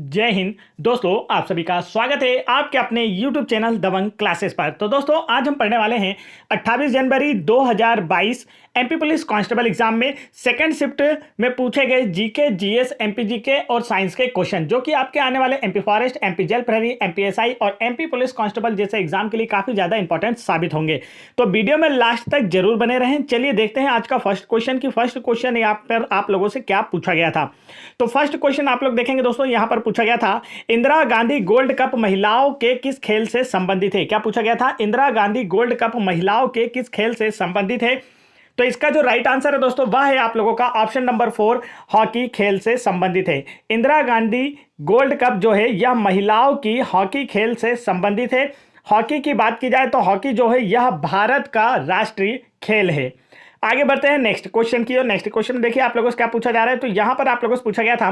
जय हिंद दोस्तों, आप सभी का स्वागत है आपके अपने YouTube चैनल दबंग क्लासेस पर। तो दोस्तों, आज हम पढ़ने वाले हैं 28 जनवरी 2022 एमपी पुलिस कांस्टेबल एग्जाम में सेकंड शिफ्ट में पूछे गए जीके, जीएस, एमपी जीके और साइंस के क्वेश्चन, जो कि आपके आने वाले एमपी फॉरेस्ट, एमपी जेल प्रहरी, एमपी एसआई और एमपी पुलिस कांस्टेबल जैसे एग्जाम के लिए काफी ज्यादा इंपॉर्टेंट साबित होंगे। तो वीडियो में लास्ट तक जरूर बने रहें। चलिए देखते हैं आज का फर्स्ट क्वेश्चन की फर्स्ट क्वेश्चन यहाँ पर आप लोगों से क्या पूछा गया था। तो फर्स्ट क्वेश्चन आप लोग देखेंगे दोस्तों, यहाँ पर पूछा गया था इंदिरा गांधी गोल्ड कप महिलाओं के किस खेल से संबंधित है। क्या पूछा गया था? इंदिरा गांधी गोल्ड कप महिलाओं के किस खेल से संबंधित है। तो इसका जो राइट आंसर है दोस्तों, वह है आप लोगों का ऑप्शन नंबर 4, हॉकी खेल से संबंधित है। इंदिरा गांधी गोल्ड कप जो है यह महिलाओं की हॉकी खेल से संबंधित है। हॉकी की बात की जाए तो हॉकी जो है यह भारत का राष्ट्रीय खेल है। आगे बढ़ते हैं नेक्स्ट क्वेश्चन की। और नेक्स्ट क्वेश्चन में देखिए आप लोगों से क्या पूछा जा रहा है। तो यहां पर आप लोगों से पूछा गया था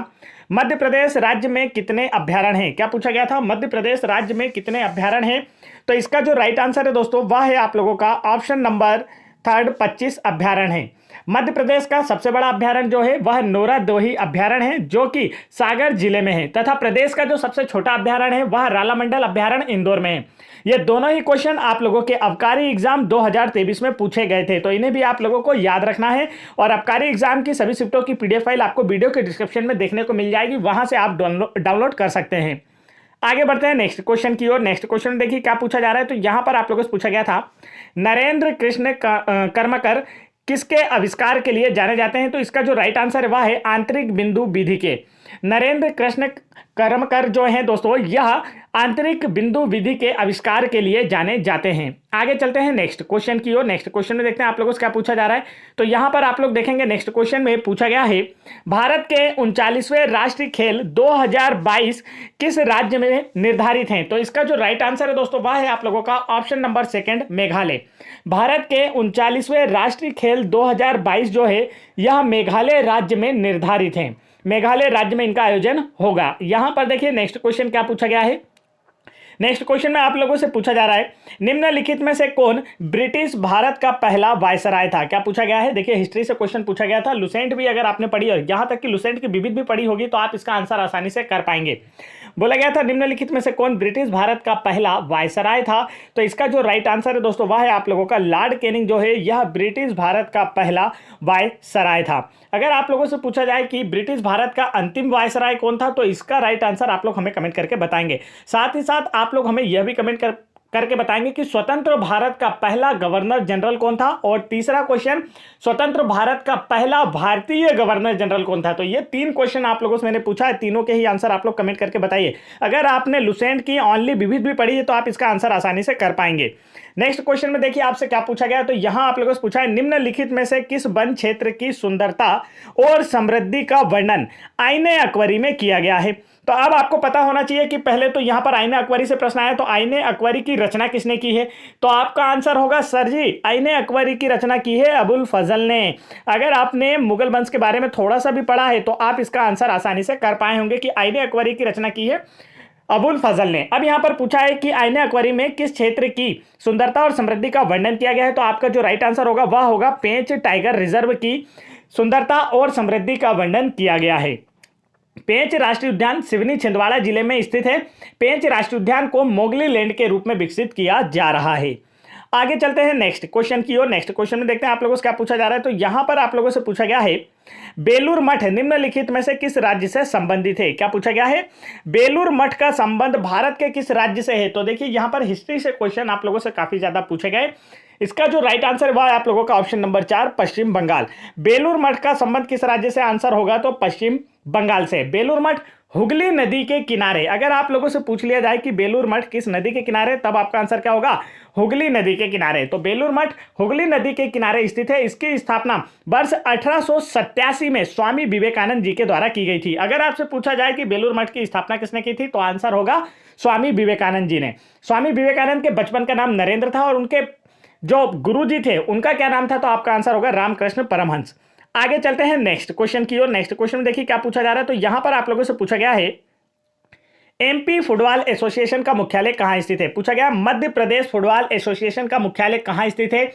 मध्य प्रदेश राज्य में कितने अभ्यारण्य हैं। क्या पूछा गया था? मध्य प्रदेश राज्य में कितने अभ्यारण्य हैं। तो इसका जो राइट आंसर है दोस्तों, वह है आप लोगों का ऑप्शन नंबर 3, 25 अभ्यारण्य है। मध्य प्रदेश का सबसे बड़ा अभ्यारण्य जो है वह नोरा दोही अभ्यारण्य है, जो कि सागर जिले में है, तथा प्रदेश का जो सबसे छोटा अभ्यारण्य है वह रालामंडल अभ्यारण्य इंदौर में है। ये दोनों ही क्वेश्चन आप लोगों के आबकारी एग्जाम 2023 में पूछे गए थे, तो इन्हें भी आप लोगों को याद रखना है। और आबकारी एग्जाम की सभी शिफ्टों की पीडीएफ फाइल आपको वीडियो के डिस्क्रिप्शन में देखने को मिल जाएगी, वहां से आप डाउनलोड कर सकते हैं। आगे बढ़ते हैं नेक्स्ट क्वेश्चन की ओर। नेक्स्ट क्वेश्चन देखिए क्या पूछा जा रहा है। तो यहां पर आप लोगों से पूछा गया था नरेंद्र कृष्ण कर्मकर किसके आविष्कार के लिए जाने जाते हैं। तो इसका जो राइट आंसर है वह है आंतरिक बिंदु विधि के। नरेंद्र कृष्ण कर्मकर जो हैं दोस्तों, यह आंतरिक बिंदु विधि के आविष्कार के लिए जाने जाते हैं। आगे चलते हैं नेक्स्ट क्वेश्चन की ओर। नेक्स्ट क्वेश्चन में देखते हैं आप लोगों से क्या पूछा जा रहा है। तो यहां पर आप लोग देखेंगे नेक्स्ट क्वेश्चन में पूछा गया है भारत के 39वें राष्ट्रीय खेल 2022 किस राज्य में निर्धारित हैं। तो इसका जो राइट आंसर है दोस्तों, वह है आप लोगों का ऑप्शन नंबर 2, मेघालय। भारत के 39वें राष्ट्रीय खेल 2022 जो है यह मेघालय राज्य में निर्धारित है। मेघालय राज्य में इनका आयोजन होगा। यहां पर देखिए नेक्स्ट क्वेश्चन क्या पूछा गया है। नेक्स्ट क्वेश्चन में आप लोगों से पूछा जा रहा है निम्नलिखित में से कौन ब्रिटिश भारत का पहला वायसराय था। क्या पूछा गया है? देखिए हिस्ट्री से क्वेश्चन पूछा गया था। लुसेंट भी अगर आपने पढ़ी और यहां तक कि लुसेंट की विविध भी पढ़ी होगी तो आप इसका आंसर आसानी से कर पाएंगे। बोला गया था निम्नलिखित में से कौन ब्रिटिश भारत का पहला वायसराय था। तो इसका जो राइट आंसर है दोस्तों, वह है आप लोगों का लॉर्ड कैनिंग जो है यह ब्रिटिश भारत का पहला वायसराय था। अगर आप लोगों से पूछा जाए कि ब्रिटिश भारत का अंतिम वायसराय कौन था, तो इसका राइट आंसर आप लोग हमें कमेंट करके बताएंगे। साथ ही साथ आप लोग हमें यह भी कमेंट करके बताएंगे कि स्वतंत्र भारत का पहला गवर्नर जनरल कौन था। और तीसरा क्वेश्चन, स्वतंत्र भारत का पहला भारतीय गवर्नर जनरल कौन था। तो ये 3 क्वेश्चन आप लोगों से मैंने पूछा है, तीनों के ही आंसर आप लोग कमेंट करके बताइए। अगर आपने लुसेंट की ओनली विविध भी पढ़ी है तो आप इसका आंसर आसानी से कर पाएंगे। नेक्स्ट क्वेश्चन में देखिए आपसे क्या पूछा गया। तो यहां आप लोगों से पूछा है निम्नलिखित में से किस वन क्षेत्र की सुंदरता और समृद्धि का वर्णन आईने अकबरी में किया गया है। तो अब आपको पता होना चाहिए कि पहले तो यहां पर आईने अकबरी से प्रश्न आया, तो आईने अकबरी की रचना किसने की है। तो आपका आंसर होगा सर जी, आईने अकबरी की रचना की है अबुल फजल ने। अगर आपने मुगल वंश के बारे में थोड़ा सा भी पढ़ा है तो आप इसका आंसर आसानी से कर पाए होंगे कि आईने अकबरी की रचना की है अबुल फजल ने। अब यहां पर पूछा है कि आईने अकबरी में किस क्षेत्र की सुंदरता और समृद्धि का वर्णन किया गया है। तो आपका जो राइट आंसर होगा वह होगा पेंच टाइगर रिजर्व की सुंदरता और समृद्धि का वर्णन किया गया है। पेंच राष्ट्रीय उद्यान सिवनी छिंदवाड़ा जिले में स्थित है। पेंच राष्ट्रीय उद्यान को मोगली लैंड के रूप में विकसित किया जा रहा है। आगे चलते हैं नेक्स्ट क्वेश्चन की ओर। नेक्स्ट क्वेश्चन में देखते हैं आप लोगों से क्या पूछा जा रहा है। तो यहां पर आप लोगों से पूछा गया है बेलूर मठ निम्नलिखित में से किस राज्य से संबंधित है। क्या पूछा गया है? बेलूर मठ का संबंध भारत के किस राज्य से है। तो देखिए यहां पर हिस्ट्री से क्वेश्चन आप लोगों से काफी ज्यादा पूछे गए। इसका जो राइट आंसर है वह आप लोगों का ऑप्शन नंबर 4, पश्चिम बंगाल। बेलूर मठ का संबंध किस राज्य से? आंसर होगा तो पश्चिम बंगाल से। बेलूर मठ हुगली नदी के किनारे। अगर आप लोगों से पूछ लिया जाए कि बेलूर मठ किस नदी के किनारे, तब आपका आंसर क्या होगा? हुगली नदी के किनारे। तो बेलूर मठ हुगली नदी के किनारे स्थित है। इसकी स्थापना वर्ष 1887 में स्वामी विवेकानंद जी के द्वारा की गई थी। अगर आपसे पूछा जाए कि बेलूर मठ की स्थापना किसने की थी, तो आंसर होगा स्वामी विवेकानंद जी ने। स्वामी विवेकानंद के बचपन का नाम नरेंद्र था और उनके जो गुरुजी थे उनका क्या नाम था। तो आपका आंसर होगा रामकृष्ण परमहंस। आगे चलते हैं नेक्स्ट क्वेश्चन की ओर। नेक्स्ट क्वेश्चन में देखिए क्या पूछा जा रहा है। तो यहां पर आप लोगों से पूछा गया है एमपी फुटबॉल एसोसिएशन का मुख्यालय कहाँ स्थित है? पूछा गया मध्य प्रदेश फुटबॉल एसोसिएशन का मुख्यालय कहाँ स्थित है?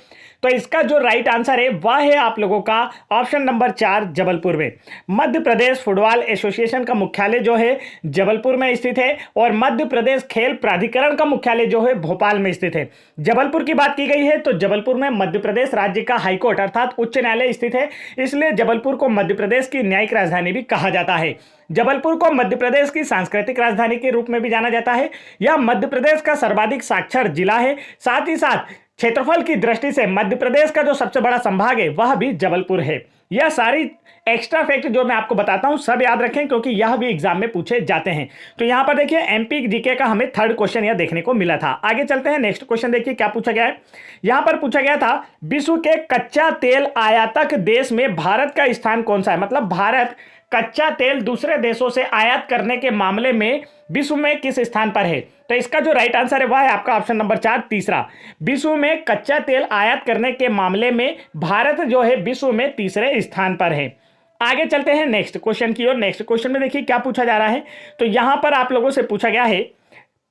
तो इसका जो राइट आंसर है वह है आप लोगों का ऑप्शन नंबर 4 जबलपुर में। मध्य प्रदेश फुटबॉल एसोसिएशन का मुख्यालय जो है जबलपुर में स्थित है और मध्य प्रदेश खेल प्राधिकरण का मुख्यालय जो है भोपाल में स्थित है। जबलपुर की बात की गई है तो जबलपुर में मध्य प्रदेश राज्य का हाईकोर्ट अर्थात उच्च न्यायालय स्थित है, इसलिए जबलपुर को मध्य प्रदेश की न्यायिक राजधानी भी कहा जाता है। जबलपुर को मध्य प्रदेश की सांस्कृतिक राजधानी के रूप में भी जाना जाता है। यह मध्य प्रदेश का सर्वाधिक साक्षर जिला है। साथ ही साथ क्षेत्रफल की दृष्टि से मध्य प्रदेश का जो सबसे बड़ा संभाग है वह भी जबलपुर है। यह सारी एक्स्ट्रा फैक्ट जो मैं आपको बताता हूं सब याद रखें क्योंकि यह भी एग्जाम में पूछे जाते हैं। तो यहां पर देखिए एमपी जीके का हमें थर्ड क्वेश्चन यह देखने को मिला था। आगे चलते हैं, नेक्स्ट क्वेश्चन देखिए क्या पूछा गया है। यहां पर पूछा गया था विश्व के कच्चा तेल आयातक देश में भारत का स्थान कौन सा है? मतलब भारत कच्चा तेल दूसरे देशों से आयात करने के मामले में विश्व में किस स्थान पर है? तो इसका जो राइट आंसर है वह है आपका ऑप्शन नंबर 4 तीसरा। विश्व में कच्चा तेल आयात करने के मामले में भारत जो है विश्व में तीसरे स्थान पर है। आगे चलते हैं नेक्स्ट क्वेश्चन की ओर। नेक्स्ट क्वेश्चन में देखिए क्या पूछा जा रहा है। तो यहां पर आप लोगों से पूछा गया है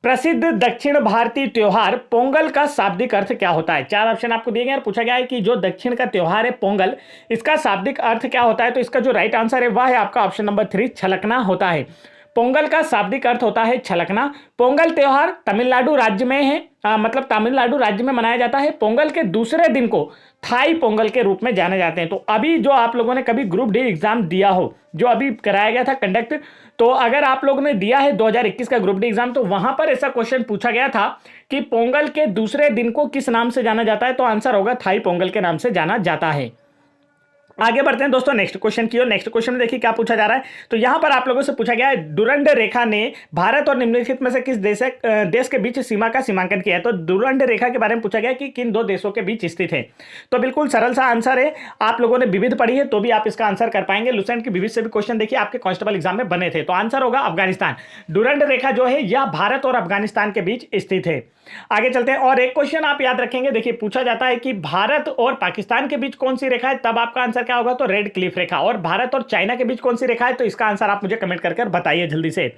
प्रसिद्ध दक्षिण भारतीय त्योहार पोंगल का शाब्दिक अर्थ क्या होता है? 4 ऑप्शन आपको दिए गए और पूछा गया है कि जो दक्षिण का त्योहार है पोंगल, इसका शाब्दिक अर्थ क्या होता है? तो इसका जो राइट आंसर है वह है आपका ऑप्शन नंबर 3 छलकना होता है। पोंगल का शाब्दिक अर्थ होता है छलकना। पोंगल त्योहार तमिलनाडु राज्य में है, मतलब तमिलनाडु राज्य में मनाया जाता है। पोंगल के दूसरे दिन को थाई पोंगल के रूप में जाने जाते हैं। तो अभी जो आप लोगों ने कभी ग्रुप डी एग्जाम दिया हो, जो अभी कराया गया था कंडक्ट, तो अगर आप लोगों ने दिया है 2021 का ग्रुप डी एग्जाम, तो वहां पर ऐसा क्वेश्चन पूछा गया था कि पोंगल के दूसरे दिन को किस नाम से जाना जाता है? तो आंसर होगा थाई पोंगल के नाम से जाना जाता है। आगे बढ़ते हैं दोस्तों नेक्स्ट क्वेश्चन की ओर। नेक्स्ट क्वेश्चन में देखिए क्या पूछा जा रहा है। तो यहां पर आप लोगों से पूछा गया है डुरंड रेखा ने भारत और निम्नलिखित में से किस देश के बीच सीमा का सीमांकन किया है? तो डुरंड रेखा के बारे में पूछा गया कि किन 2 देशों के बीच स्थित है। तो बिल्कुल सरल सा आंसर है। आप लोगों ने विविध पढ़ी है तो भी आप इसका आंसर कर पाएंगे। लुसेंट की विविध से भी क्वेश्चन देखिए आपके कांस्टेबल एग्जाम में बने थे। तो आंसर होगा अफगानिस्तान। डुरंड रेखा जो है यह भारत और अफगानिस्तान के बीच स्थित है। आगे चलते हैं और एक क्वेश्चन आप याद रखेंगे। देखिए पूछा जाता है कि भारत और पाकिस्तान के बीच कौन सी रेखा है? तब आपका आंसर क्या होगा? तो रेड क्लिफ रेखा। और भारत और चाइना के बीच कौन सी रेखा है? तो इसका आंसर आप मुझे कमेंट करके बताइए जल्दी से।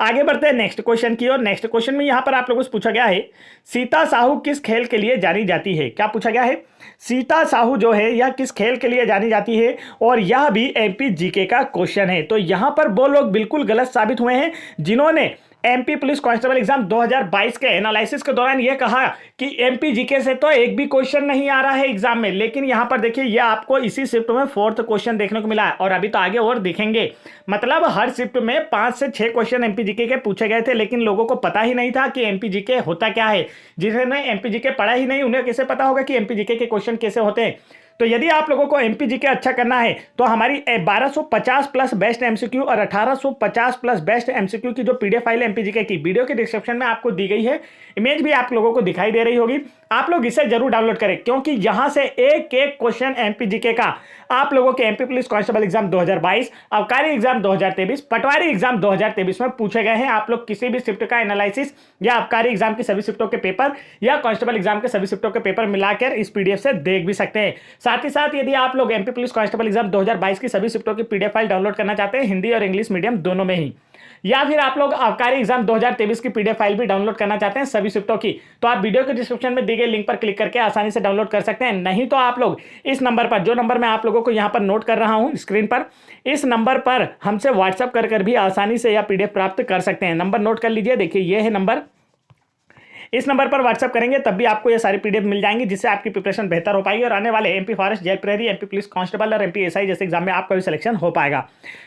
आगे बढ़ते हैं नेक्स्ट क्वेश्चन की ओर। नेक्स्ट क्वेश्चन में यहां पर आप लोगों से पूछा गया है सीता साहू किस खेल के लिए जानी जाती है? क्या पूछा गया है? सीता साहू जो है यह किस खेल के लिए जानी जाती है? और यह भी एमपी जीके का क्वेश्चन है। तो यहां पर वो लोग बिल्कुल गलत साबित हुए हैं जिन्होंने एमपी पुलिस कांस्टेबल एग्जाम 2022 के एनालिसिस के दौरान यह कहा कि एमपी जीके से तो एक भी क्वेश्चन नहीं आ रहा है एग्जाम में। लेकिन यहां पर देखिए यह आपको इसी शिफ्ट में 4th क्वेश्चन देखने को मिला है और अभी तो आगे और दिखेंगे। मतलब हर शिफ्ट में 5 से 6 क्वेश्चन एमपी जीके के पूछे गए थे, लेकिन लोगों को पता ही नहीं था कि एमपी जीके होता क्या है। जिन्होंने एमपी जीके पढ़ा ही नहीं उन्हें कैसे पता होगा कि एमपी जीके के क्वेश्चन कैसे होते हैं। तो यदि आप लोगों को एमपी जीके अच्छा करना है तो हमारी 1250 प्लस बेस्ट एमसीक्यू और 1850 प्लस बेस्ट एमसीक्यू की जो पीडीएफ फाइल एमपी जीके की वीडियो के डिस्क्रिप्शन में आपको दी गई है, इमेज भी आप लोगों को दिखाई दे रही होगी। आप लोग इसे जरूर डाउनलोड करें क्योंकि यहां से एक एक क्वेश्चन एमपी जीके का आप लोगों के एमपी पुलिस कांस्टेबल एग्जाम 2022, अबकारी एग्जाम 2023, पटवारी एग्जाम 2023 में पूछे गए हैं। आप लोग किसी भी शिफ्ट का एनालिसिस या अबकारी एग्जाम की सभी शिफ्टों के पेपर या कांस्टेबल एग्जाम के सभी शिफ्टों के पेपर मिलाकर इस पीडीएफ से देख भी सकते हैं। साथ ही साथ यदि आप लोग एमपी पुलिस कांस्टेबल एग्जाम 2022 की सभी शिफ्टों की पीडीएफ फाइल डाउनलोड करना चाहते हैं हिंदी और इंग्लिश मीडियम दोनों में ही, या फिर आप लोग आबकारी एग्जाम 2023 की पीडीएफ फाइल भी डाउनलोड करना चाहते हैं सभी शिफ्टों की, तो आप वीडियो के डिस्क्रिप्शन में दी गई लिंक पर क्लिक करके आसानी से डाउनलोड कर सकते हैं। नहीं तो आप लोग इस नंबर पर, जो नंबर मैं आप लोगों को यहां पर नोट कर रहा हूं स्क्रीन पर, इस नंबर पर हमसे व्हाट्सएप कर भी आसानी से यह पीडीएफ प्राप्त कर सकते हैं। नंबर नोट कर लीजिए, देखिए यह है नंबर। इस नंबर पर व्हाट्सएप करेंगे तब भी आपको ये सारी पीडीएफ मिल जाएंगी जिससे आपकी प्रिपरेशन बेहतर हो पाएगी और आने वाले एमपी फॉरेस्ट, जेल प्रहरी, एमपी पुलिस कांस्टेबल और एमपी एसआई जैसे एग्जाम में आपका भी सिलेक्शन हो पाएगा।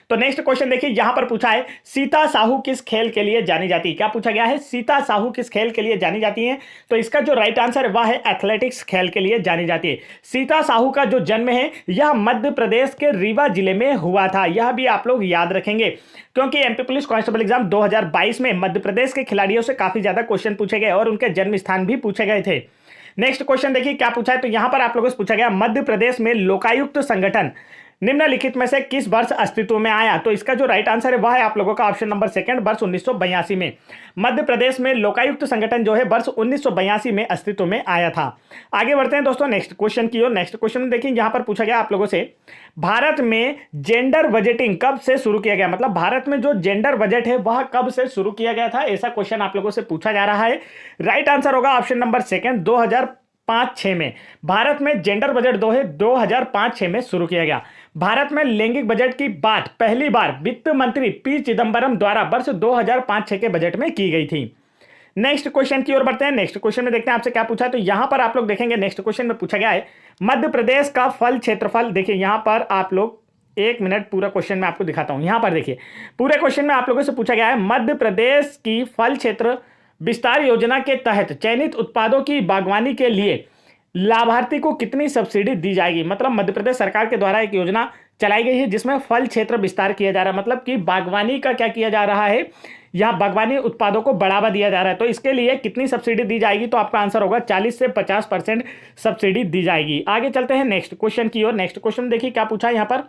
तो नेक्स्ट क्वेश्चन देखिए यहां पर पूछा है सीता साहू किस खेल के लिए जानी जाती है? क्या पूछा गया है? सीता साहू किस खेल के लिए जानी जाती है? तो इसका जो राइट आंसर है वह है एथलेटिक्स खेल के लिए जानी जाती है। सीता साहू का जो जन्म है यह मध्य प्रदेश के रीवा जिले में हुआ था। यह भी आप लोग याद रखेंगे क्योंकि एमपी पुलिस कांस्टेबल एग्जाम 2022 में मध्य प्रदेश के खिलाड़ियों से काफी ज्यादा क्वेश्चन पूछे गए और उनके जन्म स्थान भी पूछे गए थे। नेक्स्ट क्वेश्चन देखिए क्या पूछा है। तो यहां पर आप लोगों से पूछा गया मध्य प्रदेश में लोकायुक्त संगठन निम्नलिखित में से किस वर्ष अस्तित्व में आया? तो इसका जो राइट आंसर है वह है आप लोगों का ऑप्शन नंबर सेकंड, वर्ष 1982 में मध्य प्रदेश में लोकायुक्त संगठन जो है वर्ष 1982 में अस्तित्व में आया था। आगे बढ़ते हैं दोस्तों नेक्स्ट क्वेश्चन की ओर। नेक्स्ट क्वेश्चन में देखिए यहां पर पूछा गया आप लोगों से, भारत में जेंडर बजटिंग कब से शुरू किया गया? मतलब भारत में जो जेंडर बजट है वह कब से शुरू किया गया था, ऐसा क्वेश्चन आप लोगों से पूछा जा रहा है। राइट आंसर होगा ऑप्शन नंबर सेकंड, 2005-6 में भारत में जेंडर बजट 2005-6 में शुरू किया गया। भारत में लैंगिक बजट की बात पहली बार वित्त मंत्री पी चिदंबरम द्वारा वर्ष 2005-6 के बजट में की गई थी। नेक्स्ट क्वेश्चन की ओर बढ़ते हैं। नेक्स्ट क्वेश्चन में देखते हैं आपसे क्या पूछा है। तो यहां पर आप लोग देखेंगे नेक्स्ट क्वेश्चन में पूछा गया है मध्य प्रदेश का फल क्षेत्रफल। देखिए यहां पर आप लोग, एक मिनट, पूरा क्वेश्चन मैं आपको दिखाता हूं। यहां पर देखिए पूरे क्वेश्चन में आप लोगों से पूछा गया है मध्य प्रदेश की फल क्षेत्र विस्तार योजना के तहत चयनित उत्पादों की बागवानी के लिए लाभार्थी को कितनी सब्सिडी दी जाएगी? मतलब मध्य प्रदेश सरकार के द्वारा एक योजना चलाई गई है जिसमें फल क्षेत्र विस्तार किया जा रहा है, मतलब कि बागवानी का क्या किया जा रहा है, यहाँ बागवानी उत्पादों को बढ़ावा दिया जा रहा है। तो इसके लिए कितनी सब्सिडी दी जाएगी? तो आपका आंसर होगा 40 से 50% सब्सिडी दी जाएगी। आगे चलते हैं नेक्स्ट क्वेश्चन की ओर। नेक्स्ट क्वेश्चन देखिए क्या पूछा है यहाँ पर।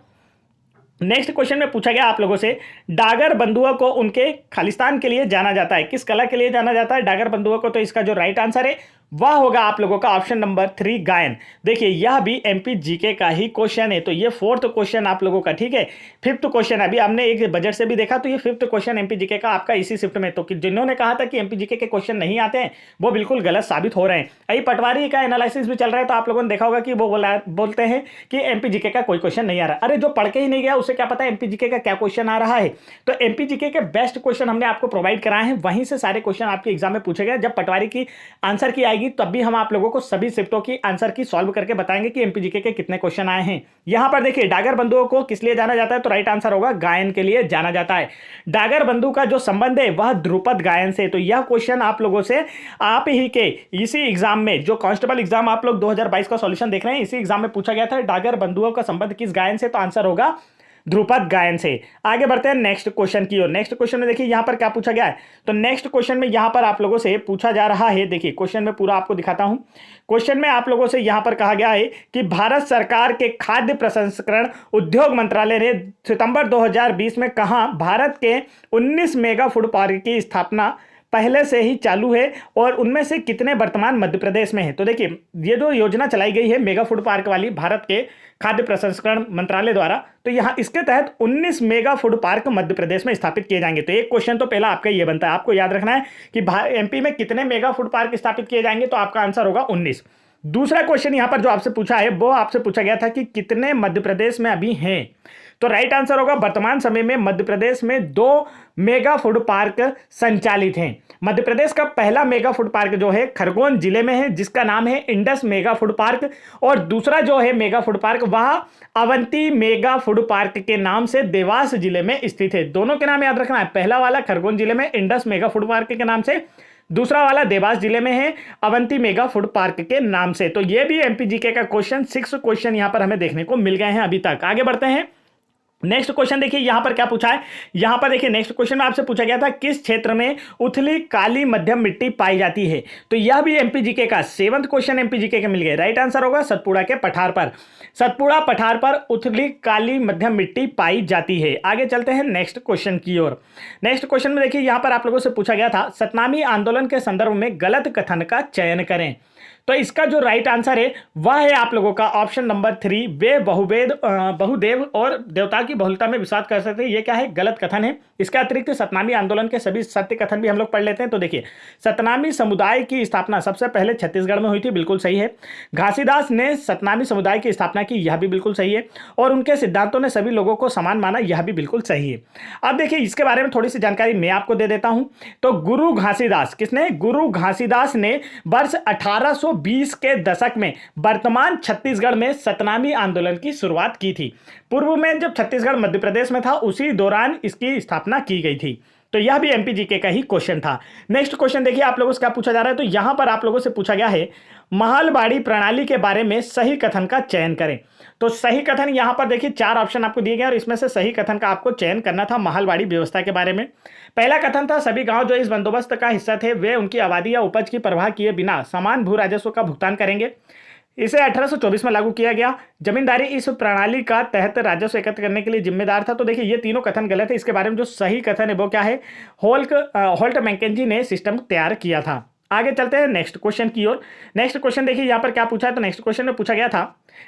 नेक्स्ट क्वेश्चन में पूछा गया आप लोगों से, डागर बंधुओं को उनके खालिस्तान के लिए जाना जाता है, किस कला के लिए जाना जाता है डागर बंधुओं को? तो इसका जो राइट आंसर है वह होगा आप लोगों का ऑप्शन नंबर 3, गायन। देखिए यह भी एमपी जीके का ही क्वेश्चन है। तो ये फोर्थ क्वेश्चन आप लोगों का, ठीक है। फिफ्थ क्वेश्चन अभी हमने एक बजट से भी देखा, तो ये फिफ्थ क्वेश्चन एमपी जीके का आपका इसी शिफ्ट में। तो जिन्होंने कहा था कि एमपी जीके के क्वेश्चन नहीं आते हैं वो बिल्कुल गलत साबित हो रहे हैं। अभी पटवारी का एनालिसिस भी चल रहा है, तो आप लोगों ने देखा होगा कि वो बोलते हैं कि एमपी जीके का कोई क्वेश्चन नहीं आ रहा। अरे जो पढ़ के ही नहीं गया उसे क्या पता एमपी जीके का क्या क्वेश्चन आ रहा है? तो एमपी जीके के बेस्ट क्वेश्चन हमने आपको प्रोवाइड कराए हैं, वहीं से सारे क्वेश्चन आपके एग्जाम में पूछे गए। जब पटवारी की आंसर की आएगी तब भी हम आप लोगों को सभी शिफ्टों की आंसर की सॉल्व करके बताएंगे कि एमपी जीके के कितने क्वेश्चन आए हैं। यहां पर देखिए डागर बंधुओं को किस लिए जाना जाता है? तो राइट आंसर होगा गायन के लिए जाना जाता है। डागर बंधु का जो संबंध है वह ध्रुपद गायन से। तो यह क्वेश्चन आप लोगों से आप ही के इसी एग्जाम में, जो कांस्टेबल एग्जाम आप लोग 2022 का सॉल्यूशन देख रहे हैं, इसी एग्जाम में पूछा गया था डागर बंधुओं का संबंध किस गायन से? तो आंसर होगा ध्रुपद गायन से। आगे बढ़ते हैं नेक्स्ट क्वेश्चन की ओर। नेक्स्ट क्वेश्चन में देखिए यहां पर क्या पूछा गया है। तो नेक्स्ट क्वेश्चन में यहां पर आप लोगों से पूछा जा रहा है, देखिए क्वेश्चन में पूरा आपको दिखाता हूं। क्वेश्चन में आप लोगों से यहां पर कहा गया है कि भारत सरकार के खाद्य प्रसंस्करण उद्योग मंत्रालय ने सितंबर 2020 में कहा भारत के 19 मेगा फूड पार्क की स्थापना पहले से ही चालू है और उनमें से कितने वर्तमान मध्य प्रदेश में है? तो देखिए ये जो योजना चलाई गई है मेगा फूड पार्क वाली भारत के खाद्य प्रसंस्करण मंत्रालय द्वारा, तो यहां इसके तहत 19 mega food park Madhya Pradesh में स्थापित किए जाएंगे। तो एक क्वेश्चन तो पहला आपका ये बनता है, आपको याद रखना है कि एमपी में कितने मेगा फूड पार्क स्थापित किए जाएंगे? तो आपका आंसर होगा 19। दूसरा क्वेश्चन यहां पर जो आपसे पूछा है वो आपसे पूछा गया था कि कितने मध्य प्रदेश में अभी हैं? तो राइट आंसर होगा वर्तमान समय में मध्य प्रदेश में 2 मेगा फूड पार्क संचालित हैं। मध्य प्रदेश का पहला मेगा फूड पार्क जो है खरगोन जिले में है, जिसका नाम है इंडस मेगा फूड पार्क, और दूसरा जो है मेगा फूड पार्क वह अवंती मेगा फूड पार्क के नाम से देवास जिले में स्थित है। दोनों के नाम याद रखना है, पहला वाला खरगोन जिले में इंडस मेगा फूड पार्क के नाम से, दूसरा वाला देवास जिले में है अवंती मेगा फूड पार्क के नाम से। तो ये भी एमपीजीके का क्वेश्चन 6 क्वेश्चन यहां पर हमें देखने को मिल गए हैं अभी तक। आगे बढ़ते हैं। नेक्स्ट क्वेश्चन देखिए यहां पर क्या पूछा है। यहां पर देखिए नेक्स्ट क्वेश्चन में आपसे पूछा गया था किस क्षेत्र में उथली काली मध्यम मिट्टी पाई जाती है? तो यह भी एमपीजीके का 7वां क्वेश्चन एमपीजीके के मिल गए। राइट आंसर होगा सतपुड़ा के पठार पर। सतपुड़ा पठार पर उथली काली मध्यम मिट्टी पाई जाती है। आगे चलते हैं नेक्स्ट क्वेश्चन की ओर। नेक्स्ट क्वेश्चन में देखिए यहां पर आप लोगों से पूछा गया था सतनामी आंदोलन के संदर्भ में गलत कथन का चयन करें। तो इसका जो राइट आंसर है वह है आप लोगों का ऑप्शन नंबर 3, वे बहुदेव और देवता की बहुलता में विश्वास कर सकते हैं। ये क्या है? गलत कथन है। इसके अतिरिक्त सतनामी आंदोलन के सभी सत्य कथन भी हम लोग पढ़ लेते हैं। तो देखिए सतनामी समुदाय की स्थापना सबसे पहले छत्तीसगढ़ में हुई थी, बिल्कुल सही है। घासीदास ने सतनामी समुदाय की स्थापना की, यह भी बिल्कुल सही है। और उनके सिद्धांतों ने सभी लोगों को समान माना, यह भी बिल्कुल सही है। अब देखिए इसके बारे में थोड़ी सी जानकारी मैं आपको दे देता हूं। तो गुरु घासीदास, किसने? गुरु घासीदास ने वर्ष 1820 के दशक में वर्तमान छत्तीसगढ़ में सतनामी आंदोलन की शुरुआत की थी। पूर्व में जब छत्तीसगढ़ मध्य प्रदेश में था उसी दौरान इसकी स्थापना की गई थी। तो यह भी एमपीजीके का ही क्वेश्चन था। नेक्स्ट क्वेश्चन देखिए आप लोगों से क्या पूछा जा रहा है। तो यहां पर आप लोगों से पूछा गया है महलबाड़ी प्रणाली के बारे में सही कथन का चयन करें। तो सही कथन यहां पर देखिए 4 ऑप्शन आपको दिए गए और इसमें से सही कथन का आपको चयन करना था महलबाड़ी व्यवस्था के बारे में। पहला कथन था सभी गांव जो इस बंदोबस्त का हिस्सा थे वे उनकी आबादी या उपज की परवाह किए बिना समान भू राजस्व का भुगतान करेंगे। इसे 1824 में लागू किया गया। जमींदारी इस प्रणाली का तहत राजस्व एकत्र करने के लिए जिम्मेदार था। तो देखिए ये तीनों कथन गलत है। इसके बारे में जो सही कथन है वो क्या है, होल्ट मैकेंजी ने सिस्टम तैयार किया था। आगे चलते हैं नेक्स्ट क्वेश्चन की ओर। नेक्स्ट क्वेश्चन देखिए यहाँ पर क्या पूछा है। तो नेक्स्ट क्वेश्चन में पूछा गया था,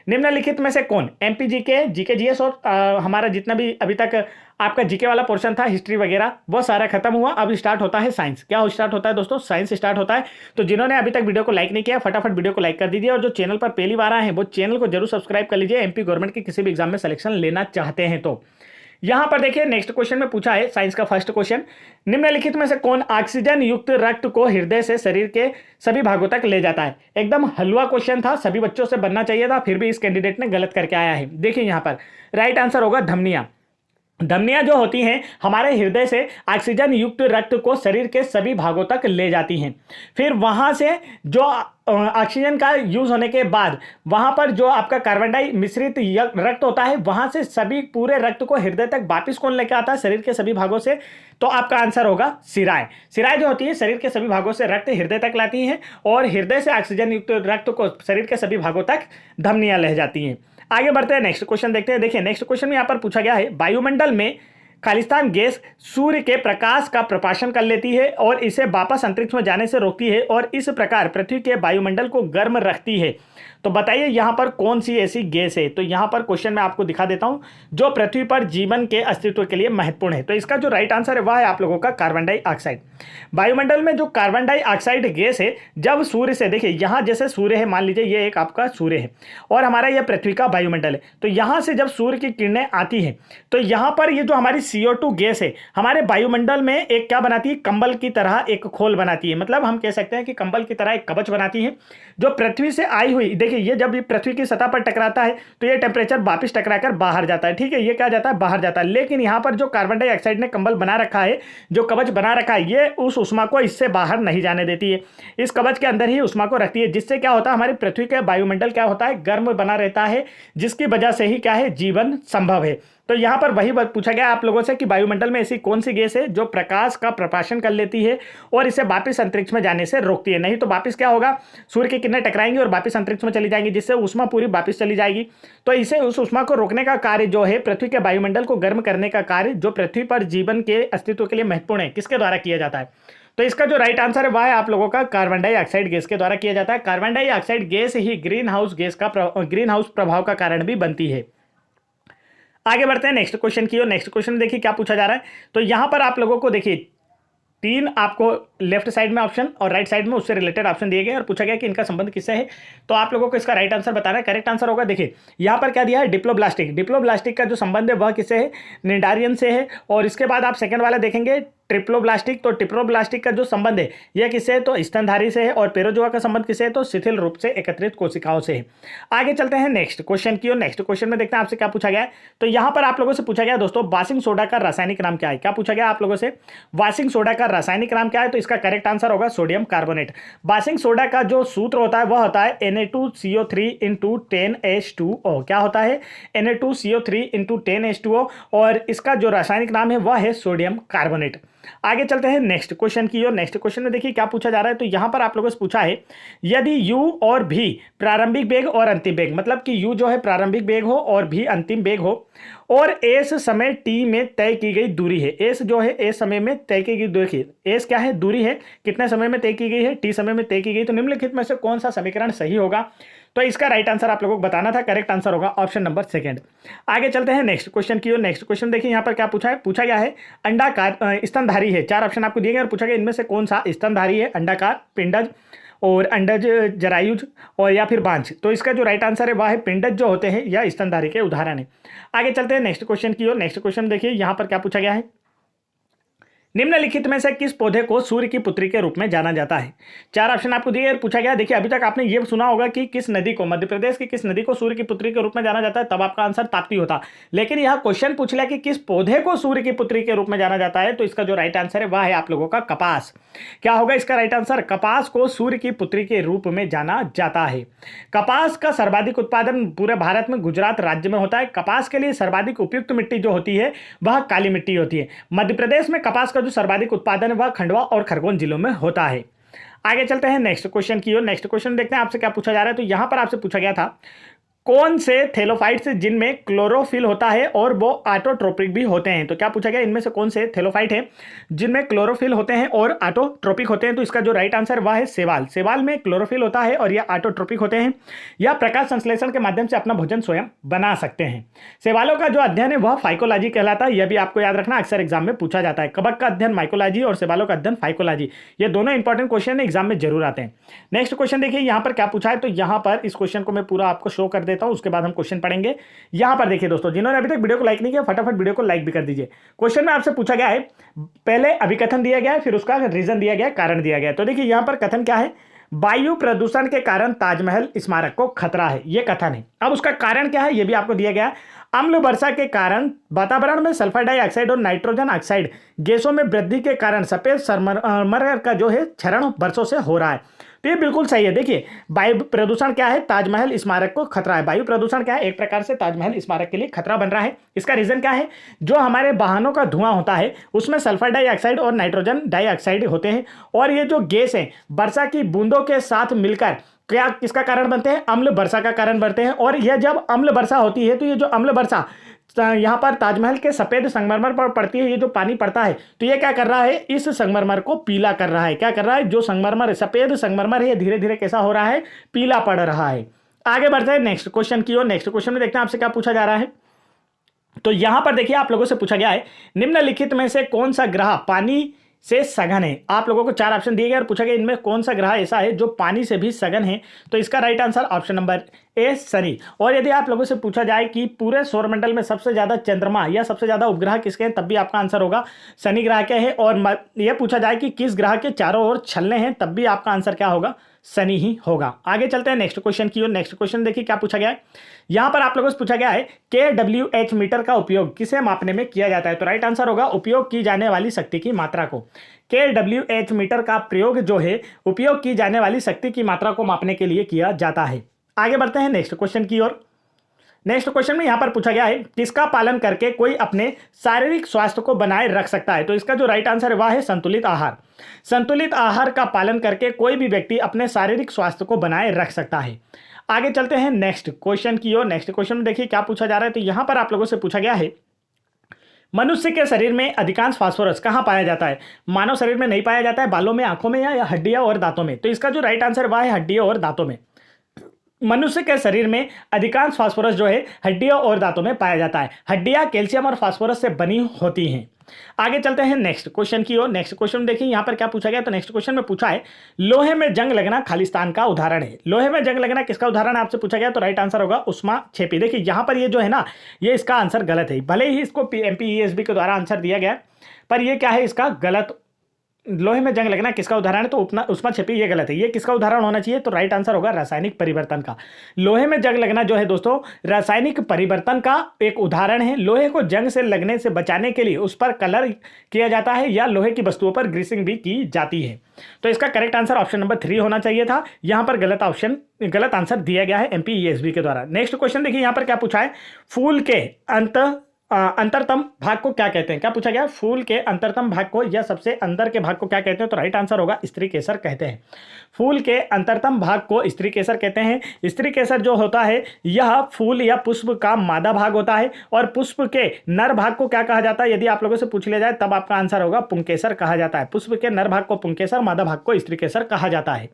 निम्नलिखित में से कौन एमपी जीके जीएस और हमारा जितना भी अभी तक आपका जीके वाला पोर्शन था, हिस्ट्री वगैरह, वो सारा खत्म हुआ। अब स्टार्ट होता है साइंस। क्या स्टार्ट होता है दोस्तों, साइंस स्टार्ट होता है। तो जिन्होंने अभी तक वीडियो को लाइक नहीं किया, फटाफट वीडियो को लाइक कर दीजिए, और जो चैनल पर पहली बार आए हैं वो चैनल को जरूर सब्सक्राइब कर लीजिए, एमपी गवर्नमेंट के किसी भी एग्जाम में सिलेक्शन लेना चाहते हैं तो। यहां पर देखिए नेक्स्ट क्वेश्चन में पूछा है साइंस का फर्स्ट क्वेश्चन, निम्नलिखित में से कौन ऑक्सीजन युक्त रक्त को हृदय से शरीर के सभी भागों तक ले जाता है। एकदम हलवा क्वेश्चन था, सभी बच्चों से बनना चाहिए था, फिर भी इस कैंडिडेट ने गलत करके आया है। देखिए यहां पर राइट आंसर होगा धमनियां। धमनियां जो होती हैं हमारे हृदय से ऑक्सीजन युक्त रक्त को शरीर के सभी भागों तक ले जाती हैं। फिर वहां से जो ऑक्सीजन का यूज होने के बाद वहां पर जो आपका कार्बन डाई मिश्रित रक्त होता है, वहां से सभी पूरे रक्त को हृदय तक वापिस कौन लेकर आता है, शरीर के सभी भागों से। तो आपका आंसर होगा सिराएं। सिराएं जो होती है शरीर के सभी भागों से रक्त हृदय तक लाती हैं, और हृदय से ऑक्सीजन युक्त रक्त को शरीर के सभी भागों तक धमनियां ले जाती हैं। आगे बढ़ते हैं, नेक्स्ट क्वेश्चन देखते हैं। देखिए नेक्स्ट क्वेश्चन में यहां पर पूछा गया है, वायुमंडल में खालिस्तान गैस सूर्य के प्रकाश का प्रकाशन कर लेती है और इसे वापस अंतरिक्ष में जाने से रोकती है, और इस प्रकार पृथ्वी के वायुमंडल को गर्म रखती है। तो बताइए यहां पर कौन सी ऐसी गैस है। तो यहां पर क्वेश्चन में आपको दिखा देता हूं, जो पृथ्वी पर जीवन के अस्तित्व के लिए महत्वपूर्ण है। तो इसका जो राइट आंसर है वह है आप लोगों का कार्बन डाइऑक्साइड। वायुमंडल में जो कार्बन डाइऑक्साइड गैस है, जब सूर्य से, देखिए यहां जैसे सूर्य है, मान लीजिए ये एक आपका सूर्य है और हमारा यह पृथ्वी का वायुमंडल है, तो यहां से जब सूर्य की किरणें आती हैं तो यहां पर ये जो हमारी CO2 गैस है हमारे वायुमंडल में एक क्या बनाती है, कंबल की तरह एक खोल बनाती है। मतलब हम कह सकते हैं कि कंबल की तरह एक कवच बनाती है, जो पृथ्वी से आई हुई, देखिए ये जब पृथ्वी की सतह पर टकराता है तो ये टेम्परेचर वापस टकराकर बाहर जाता है, ठीक है, ये क्या जाता है, बाहर जाता है। लेकिन यहां पर जो कार्बन डाइऑक्साइड ने कंबल बना रखा है, जो कवच बना रखा है, ये उस उष्मा को इससे बाहर नहीं जाने देती है, इस कवच के अंदर ही उष्मा को रखती है, जिससे क्या होता है, हमारी पृथ्वी का वायुमंडल क्या होता है, गर्म बना रहता है, जिसकी वजह से ही क्या है, जीवन संभव है। तो यहां पर वही पूछा गया आप लोगों से कि वायुमंडल में ऐसी कौन सी गैस है जो प्रकाश का प्रकाशन कर लेती है और इसे वापस अंतरिक्ष में जाने से रोकती है। नहीं तो वापस क्या होगा, सूर्य की किरणें टकराएंगी और वापस अंतरिक्ष में चली जाएंगी, जिससे उष्मा पूरी वापस चली जाएगी। तो इसे उस उष्मा को रोकने का कार्य जो है, पृथ्वी के वायुमंडल को गर्म करने का कार्य जो पृथ्वी पर जीवन के अस्तित्व के लिए महत्वपूर्ण है, किसके द्वारा किया जाता है। तो इसका जो राइट आंसर है वह है आप लोगों का कार्बन डाइऑक्साइड गैस के द्वारा किया जाता है। कार्बन डाइऑक्साइड गैस ही ग्रीन हाउस प्रभाव का कारण भी बनती है। आगे बढ़ते हैं नेक्स्ट क्वेश्चन की ओर। नेक्स्ट क्वेश्चन में देखिए क्या पूछा जा रहा है। तो यहां पर आप लोगों को देखिए 3 आपको लेफ्ट साइड में ऑप्शन और राइट साइड में उससे रिलेटेड ऑप्शन दिए गए और पूछा गया कि इनका संबंध किससे है। तो आप लोगों को इसका राइट आंसर बताना है। करेक्ट आंसर होगा, देखिए यहाँ पर क्या दिया है, डिप्लोब्लास्टिक। डिप्लोब्लास्टिक का जो संबंध है वह किससे है, निडारियन से है। और इसके बाद आप सेकंड वाला देखेंगे ट्रिप्लोब्लास्टिक। तो ट्रिप्लोब्लास्टिक का जो संबंध है यह किससे है, तो स्तनधारी से है। और पेरोजोआ का संबंध किससे है, तो शिथिल रूप से एकत्रित कोशिकाओं से है। आगे चलते हैं नेक्स्ट क्वेश्चन की ओर। नेक्स्ट क्वेश्चन में देखते हैं आपसे क्या पूछा गया है। तो यहां पर आप लोगों से पूछा गया दोस्तों, वाशिंग सोडा का रासायनिक नाम क्या है। क्या पूछा गया आप लोगों से, वाशिंग सोडा का रासायनिक नाम क्या है। तो इसका करेक्ट आंसर होगा सोडियम कार्बोनेट। वाशिंग सोडा का जो सूत्र होता है वह होता है Na2CO3 × 10H2O। क्या होता है, Na2CO3 × 10H2O। और इसका जो रासायनिक नाम है वह है सोडियम कार्बोनेट। आगे चलते हैं नेक्स्ट क्वेश्चन की ओर। नेक्स्ट क्वेश्चन में देखिए क्या पूछा जा रहा है। तो यहां पर आप लोगों से पूछा है, यदि U और V प्रारंभिक वेग और अंतिम वेग, मतलब कि U जो है प्रारंभिक वेग हो और V अंतिम वेग हो, और S समय t में तय की गई दूरी है। S जो है S समय में तय की गई दूरी, S क्या है, दूरी है, कितने समय में तय की गई है, t समय में तय की गई। तो निम्नलिखित में से कौन सा समीकरण सही होगा। तो इसका राइट आंसर आप लोगों को बताना था। करेक्ट आंसर होगा ऑप्शन नंबर सेकंड। आगे चलते हैं नेक्स्ट क्वेश्चन की ओर। नेक्स्ट क्वेश्चन देखिए यहाँ पर क्या पूछा है। पूछा गया है अंडाकार स्तनधारी है। 4 ऑप्शन आपको दिए गए और पूछा गया इनमें से कौन सा स्तनधारी है, अंडाकार, पिंडज और अंडज, जरायुज और या फिर बांझ। तो इसका जो राइट आंसर है वह है पिंडज जो होते हैं या स्तनधारी के उदाहरण है। आगे चलते हैं नेक्स्ट क्वेश्चन की ओर। नेक्स्ट क्वेश्चन देखिए यहाँ पर क्या पूछा गया है, निम्नलिखित में से किस पौधे को सूर्य की पुत्री के रूप में जाना जाता है। 4 ऑप्शन आपको दिए और पूछा गया, देखिए अभी तक आपने ये सुना होगा कि किस नदी को, मध्य प्रदेश की किस नदी को सूर्य की पुत्री के रूप में जाना जाता है, तब आपका आंसर ताप्ती होता। लेकिन यह क्वेश्चन पूछ लिया कि किस पौधे को सूर्य की पुत्री के रूप में जाना जाता है। तो इसका जो राइट आंसर है वह है आप लोगों का कपास। क्या होगा इसका राइट आंसर, कपास को सूर्य की पुत्री के रूप में जाना जाता है। कपास का सर्वाधिक उत्पादन पूरे भारत में गुजरात राज्य में होता है। कपास के लिए सर्वाधिक उपयुक्त मिट्टी जो होती है वह काली मिट्टी होती है। मध्य प्रदेश में कपास का जो सर्वाधिक उत्पादन वह खंडवा और खरगोन जिलों में होता है। आगे चलते हैं नेक्स्ट क्वेश्चन की ओर। नेक्स्ट क्वेश्चन देखते हैं आपसे क्या पूछा जा रहा है। तो यहां पर आपसे पूछा गया था, कौन से थैलोफाइट्स जिनमें क्लोरोफिल होता है और वो ऑटोट्रोपिक भी होते हैं। तो क्या पूछा गया, इनमें से कौन से थैलोफाइट हैं जिनमें क्लोरोफिल होते हैं और ऑटोट्रोपिक होते हैं। तो इसका जो राइट आंसर वह है सेवाल। सेवाल में क्लोरोफिल होता है और यह ऑटोट्रोपिक होते हैं। यह प्रकाश संश्लेषण के माध्यम से अपना भोजन स्वयं बना सकते हैं। सेवालों का जो अध्ययन है वह फाइकोलॉजी कहलाता है। यह भी आपको याद रखना, अक्सर एग्जाम में पूछा जाता है। कवक का अध्ययन माइकोलॉजी और सेवालों का अध्ययन फाइकोलॉजी, ये दोनों इंपॉर्टेंट क्वेश्चन एग्जाम में जरूर आते हैं। नेक्स्ट क्वेश्चन देखिए यहाँ पर क्या पूछा है। तो यहाँ पर इस क्वेश्चन को मैं पूरा आपको शो कर देता हूँ, उसके बाद हम क्वेश्चन पढ़ेंगे। यहां पर देखिए दोस्तों, जिन्होंने अभी तक वीडियो को लाइक नहीं किया फटाफट वीडियो को लाइक भी कर दीजिए। क्वेश्चन में आपसे पूछा गया है, पहले अभिकथन दिया गया है, फिर उसका रीजन दिया गया है, कारण दिया गया है। तो देखिए यहां पर कथन क्या है, वायु प्रदूषण के कारण ताजमहल स्मारक को खतरा है, यह कथन है। अब उसका कारण क्या है यह भी आपको दिया गया है। अम्ल वर्षा के कारण वातावरण में सल्फर डाइऑक्साइड और नाइट्रोजन ऑक्साइड गैसों में वृद्धि के कारण सफेद संगमरमर का जो है क्षरण वर्षों से हो रहा है। तो ये बिल्कुल सही है। देखिए वायु प्रदूषण क्या है, ताजमहल स्मारक को खतरा है। वायु प्रदूषण क्या है, एक प्रकार से ताजमहल स्मारक के लिए खतरा बन रहा है। इसका रीजन क्या है, जो हमारे वाहनों का धुआं होता है उसमें सल्फर डाइऑक्साइड और नाइट्रोजन डाइऑक्साइड होते हैं, और ये जो गैस है वर्षा की बूंदों के साथ मिलकर क्या किसका कारण बनते हैं, अम्ल वर्षा का कारण बनते हैं। और यह जब अम्ल वर्षा होती है तो ये जो अम्ल वर्षा यहाँ पर ताजमहल के सफेद संगमरमर पर पड़ती है, ये जो पानी पड़ता है तो ये क्या कर रहा है, इस संगमरमर को पीला कर रहा है। क्या कर रहा है, जो संगमरमर सफेद संगमरमर है ये धीरे धीरे कैसा हो रहा है, पीला पड़ रहा है। आगे बढ़ते हैं नेक्स्ट क्वेश्चन की ओर। नेक्स्ट क्वेश्चन में देखते हैं आपसे क्या पूछा जा रहा है। तो यहां पर देखिए आप लोगों से पूछा गया है, निम्नलिखित में से कौन सा ग्रह पानी से सघन है। आप लोगों को 4 ऑप्शन दिए गए और पूछा गया इनमें कौन सा ग्रह ऐसा है जो पानी से भी सघन है। तो इसका right answer option number A Shani. और यदि आप लोगों से पूछा जाए कि पूरे सौरमंडल में सबसे ज्यादा चंद्रमा या सबसे ज्यादा उपग्रह किसके हैं, तब भी आपका आंसर होगा शनि ग्रह के है। और यह पूछा जाए कि किस ग्रह के चारों ओर छलने हैं, तब भी आपका आंसर क्या होगा, शनि ही होगा। आगे चलते हैं नेक्स्ट क्वेश्चन की ओर। नेक्स्ट क्वेश्चन देखिए क्या पूछा गया है। यहां पर आप लोगों से पूछा गया है KWH मीटर का उपयोग किसे मापने में किया जाता है। तो राइट आंसर होगा उपयोग की जाने वाली शक्ति की मात्रा को। KWH मीटर का प्रयोग जो है उपयोग की जाने वाली शक्ति की मात्रा को मापने के लिए किया जाता है। आगे बढ़ते हैं नेक्स्ट क्वेश्चन की ओर। नेक्स्ट क्वेश्चन में यहां पर पूछा गया है, किसका पालन करके कोई अपने शारीरिक स्वास्थ्य को बनाए रख सकता है। तो इसका जो राइट आंसर है वह है संतुलित आहार। संतुलित आहार का पालन करके कोई भी व्यक्ति अपने शारीरिक स्वास्थ्य को बनाए रख सकता है। आगे चलते हैं नेक्स्ट क्वेश्चन की ओर। नेक्स्ट क्वेश्चन में देखिए क्या पूछा जा रहा है। तो यहां पर आप लोगों से पूछा गया है, मनुष्य के शरीर में अधिकांश फास्फोरस कहां पाया जाता है। मानव शरीर में नहीं पाया जाता है, बालों में, आंखों में या हड्डियां और दांतों में। तो इसका जो राइट आंसर वह है हड्डियों और दांतों में। मनुष्य के शरीर में अधिकांश फास्फोरस जो है हड्डियों और दांतों में पाया जाता है। हड्डियां कैल्शियम और फास्फोरस से बनी होती हैं। आगे चलते हैं नेक्स्ट क्वेश्चन की ओर। नेक्स्ट क्वेश्चन देखिए यहां पर क्या पूछा गया। तो नेक्स्ट क्वेश्चन में पूछा है, लोहे में जंग लगना खालिस्तान का उदाहरण है। लोहे में जंग लगना किसका उदाहरण आपसे पूछा गया। तो राइट आंसर होगा उस्मा छेपी। देखिए यहां पर ये जो है ना, ये इसका आंसर गलत है। भले ही इसको MPESB के द्वारा आंसर दिया गया, पर ये क्या है, इसका गलत। लोहे में जंग लगना किसका उदाहरण है, तो उस्मा छेपी, ये गलत है। ये किसका उदाहरण होना चाहिए। तो राइट आंसर होगा रासायनिक परिवर्तन का। लोहे में जंग लगना जो है दोस्तों रासायनिक परिवर्तन का एक उदाहरण है। लोहे को जंग से लगने से बचाने के लिए उस पर कलर किया जाता है या लोहे की वस्तुओं पर ग्रीसिंग भी की जाती है। तो इसका करेक्ट आंसर ऑप्शन नंबर 3 होना चाहिए था। यहां पर गलत आंसर दिया गया है MPESB के द्वारा। नेक्स्ट क्वेश्चन देखिए यहां पर क्या पूछा है, फूल के अंतरतम भाग को क्या कहते हैं। क्या पूछा गया, फूल के अंतरतम भाग को या सबसे अंदर के भाग को क्या कहते हैं। तो राइट आंसर होगा स्त्री केसर कहते हैं। फूल के अंतरतम भाग को स्त्री केसर कहते हैं। स्त्री केसर जो होता है यह फूल या पुष्प का मादा भाग होता है, और पुष्प के नर भाग को क्या कहा जाता है। यदि आप लोगों से पूछ लिया जाए तब आपका आंसर होगा पुंकेसर कहा जाता है। पुष्प के नर भाग को पुंकेसर, मादा भाग को स्त्री केसर कहा जाता है।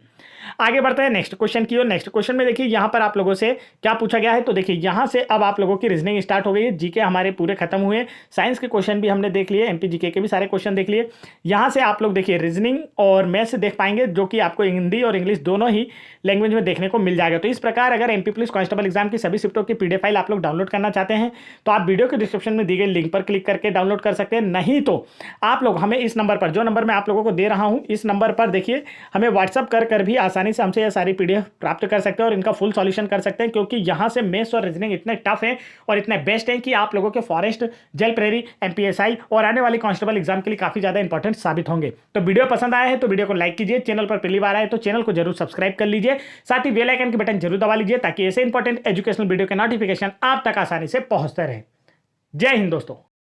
आगे बढ़ते हैं नेक्स्ट क्वेश्चन की ओर। नेक्स्ट क्वेश्चन में देखिए यहां पर आप लोगों से क्या पूछा गया है। तो देखिए यहां से अब आप लोगों की रीजनिंग स्टार्ट हो गई है। जीके हमारे पूरे खत्म हुए, साइंस के क्वेश्चन भी हमने देख लिए, MP GK के भी सारे क्वेश्चन देख लिए। यहां से आप लोग देखिए रीजनिंग और मैथ्स देख पाएंगे, जो कि आपको हिंदी और इंग्लिश दोनों ही लैंग्वेज में देखने को मिल जाएगा। तो इस प्रकार अगर MP पुलिस कांस्टेबल एग्जाम की सभी शिफ्टों की PDF फाइल आप लोग डाउनलोड करना चाहते हैं तो आप वीडियो के डिस्क्रिप्शन में दी गई लिंक पर क्लिक करके डाउनलोड कर सकते हैं। नहीं तो आप लोग हमें इस नंबर पर, जो नंबर मैं आप लोगों को दे रहा हूं, इस नंबर पर देखिए हमें व्हाट्सअप कर भी आसानी से हमसे यह सारी PDF प्राप्त कर सकते हैं और इनका फुल सॉल्यूशन कर सकते हैं। क्योंकि यहां से मैथ्स और रीजनिंग इतने टफ है और इतने बेस्ट है कि आप लोगों के फॉरेस्ट, जेल प्रेरी, MPSI और आने वाली कांस्टेबल एग्जाम के लिए काफी ज्यादा इंपॉर्टेंट साबित होंगे। तो वीडियो पसंद आया है तो वीडियो को लाइक कीजिए, चैनल पर पहली बार आए तो चैनल को जरूर सब्सक्राइब कर लीजिए, साथ ही बेल आइकन की बटन जरूर दबा लीजिए ताकि ऐसे इंपॉर्टेंट एजुकेशनल वीडियो के नोटिफिकेशन आप तक आसानी से पहुंचते रहे। जय हिंद दोस्तों।